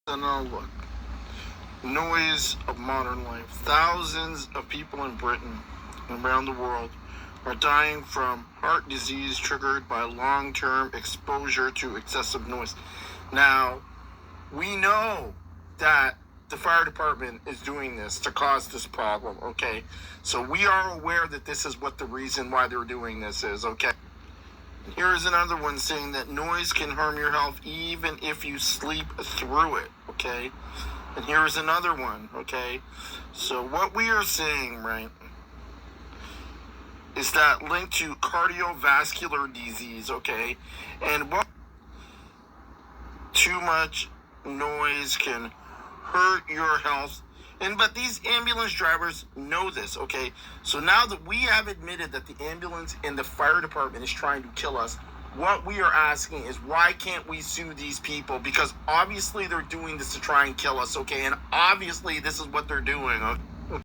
So now look, noise of modern life. Thousands of people in Britain and around the world are dying from heart disease triggered by long-term exposure to excessive noise. Now, we know that the fire department is doing this to cause this problem, okay? So we are aware that this is what the reason why they're doing this is, okay? Here is another one saying that noise can harm your health even if you sleep through it, okay? And here is another one, okay? So what we are saying, right, is that linked to cardiovascular disease, okay? And what too much noise can hurt your health. But these ambulance drivers know this, okay? So now that we have admitted that the ambulance and the fire department is trying to kill us, what we are asking is, why can't we sue these people? Because obviously they're doing this to try and kill us, okay? And obviously this is what they're doing, okay?